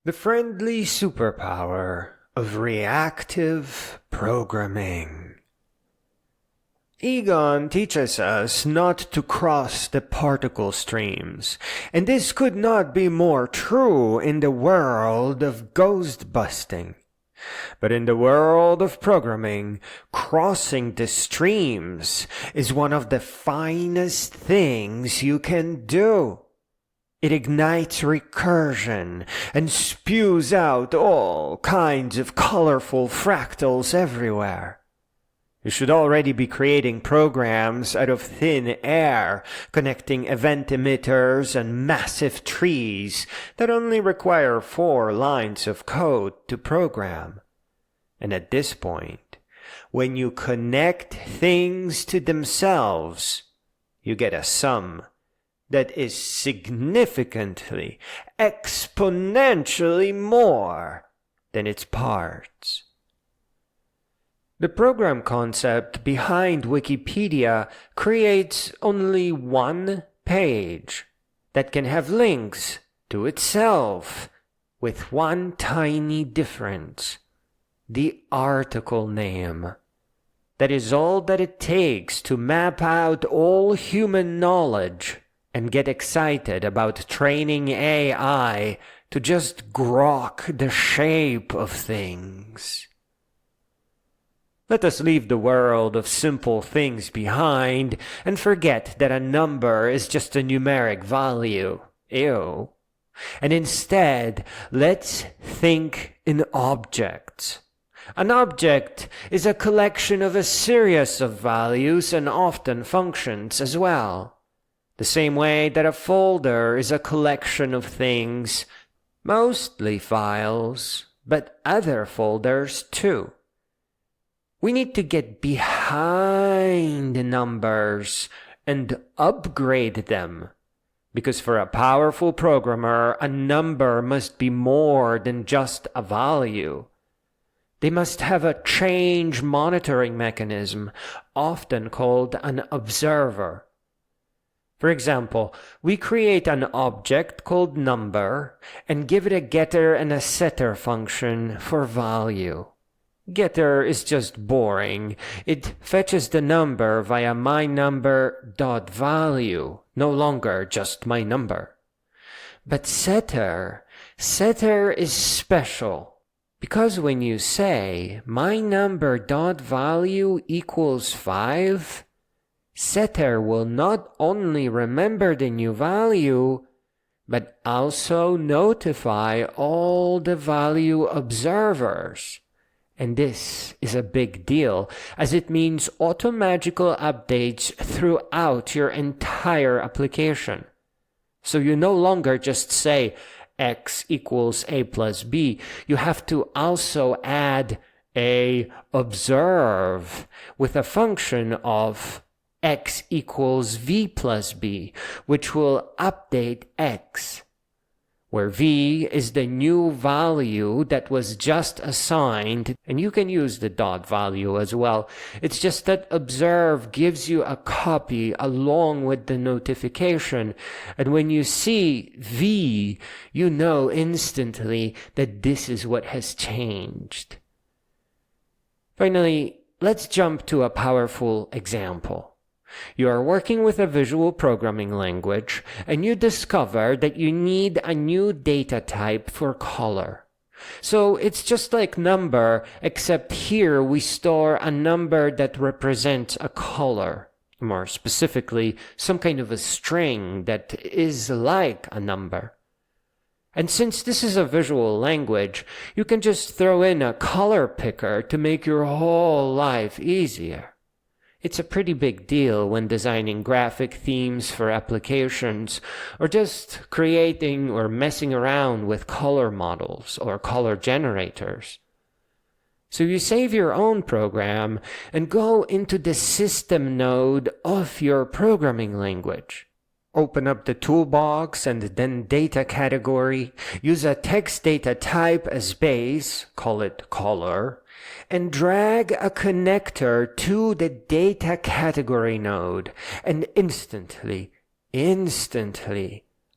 The friendly superpower of reactive programming. Egon teaches us not to cross the particle streams, and this could not be more true in the world of ghost busting. But in the world of programming, crossing the streams is one of the finest things you can do. It ignites recursion and spews out all kinds of colorful fractals everywhere. You should already be creating programs out of thin air, connecting EventEmitters and massive trees that only require 4 lines of code to program. And at this point, when you connect things to themselves, you get a sum that is significantly, exponentially more than its parts. The program concept behind Wikipedia creates only one page that can have links to itself with one tiny difference: the article name. That is all that it takes to map out all human knowledge and get excited about training AI to just grok the shape of things. Let us leave the world of simple things behind and forget that a number is just a numeric value. Ew. And instead, let's think in objects. An object is a collection of a series of values and often functions as well. The same way that a folder is a collection of things, mostly files, but other folders too. We need to get behind the numbers and upgrade them, because for a powerful programmer, a number must be more than just a value. They must have a change monitoring mechanism, often called an observer. For example, we create an object called number and give it a getter and a setter function for value. Getter is just boring. It fetches the number via myNumber.value, no longer just my number. But setter is special, because when you say myNumber.value equals 5, setter will not only remember the new value, but also notify all the value observers. And this is a big deal, as it means automagical updates throughout your entire application. So you no longer just say x equals a plus b. You have to also add a observe with a function of x equals v plus b, which will update x, where v is the new value that was just assigned, and you can use the dot value as well. It's just that observe gives you a copy along with the notification, and when you see v, you know instantly that this is what has changed. Finally, let's jump to a powerful example. You are working with a visual programming language, and you discover that you need a new data type for color. So it's just like number, except here we store a number that represents a color. More specifically, some kind of a string that is like a number. And since this is a visual language, you can just throw in a color picker to make your whole life easier. It's a pretty big deal when designing graphic themes for applications, or just creating or messing around with color models or color generators. So you save your own program and go into the system node of your programming language. Open up the toolbox and then data category, use a text data type as base, call it color, and drag a connector to the data category node, and instantly,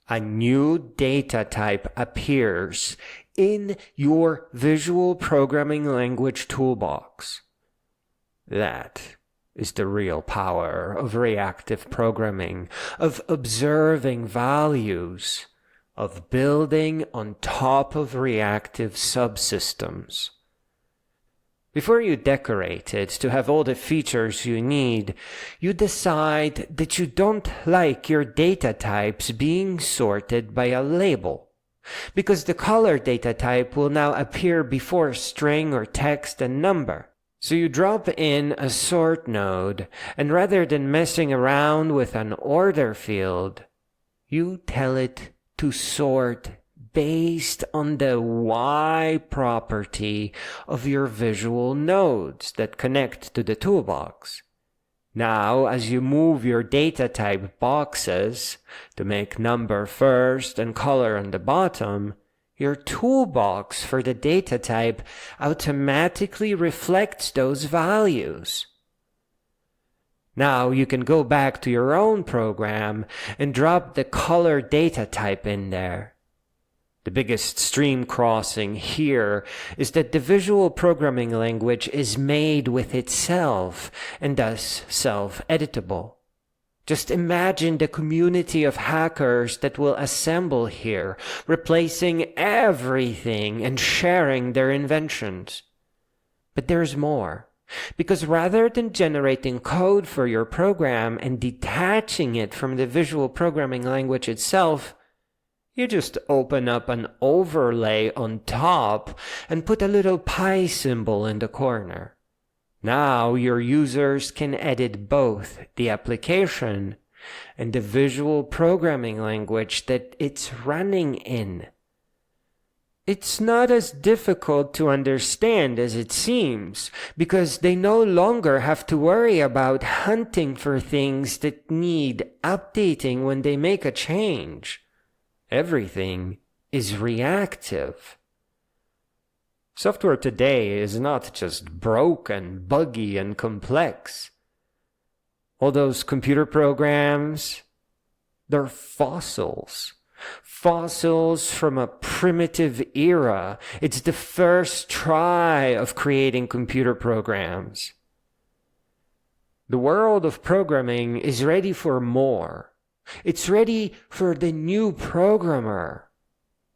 a new data type appears in your visual programming language toolbox. That is the real power of reactive programming, of observing values, of building on top of reactive subsystems. Before you decorate it to have all the features you need, you decide that you don't like your data types being sorted by a label, because the color data type will now appear before string or text and number. So you drop in a sort node, and rather than messing around with an order field, you tell it to sort based on the Y property of your visual nodes that connect to the toolbox. Now, as you move your data type boxes to make number first and color on the bottom, your toolbox for the data type automatically reflects those values. Now you can go back to your own program and drop the color data type in there. The biggest stream crossing here is that the visual programming language is made with itself and thus self-editable. Just imagine the community of hackers that will assemble here, replacing everything and sharing their inventions. But there's more, because rather than generating code for your program and detaching it from the visual programming language itself, you just open up an overlay on top and put a little pi symbol in the corner. Now your users can edit both the application and the visual programming language that it's running in. It's not as difficult to understand as it seems, because they no longer have to worry about hunting for things that need updating when they make a change. Everything is reactive. Software today is not just broken, buggy, and complex. All those computer programs, they're fossils. Fossils from a primitive era. It's the first try of creating computer programs. The world of programming is ready for more. It's ready for the new programmer.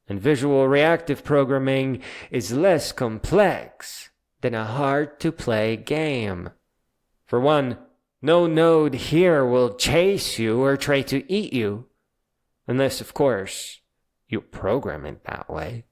And visual reactive programming is less complex than a hard-to-play game. For one, no node here will chase you or try to eat you. Unless, of course, you program it that way.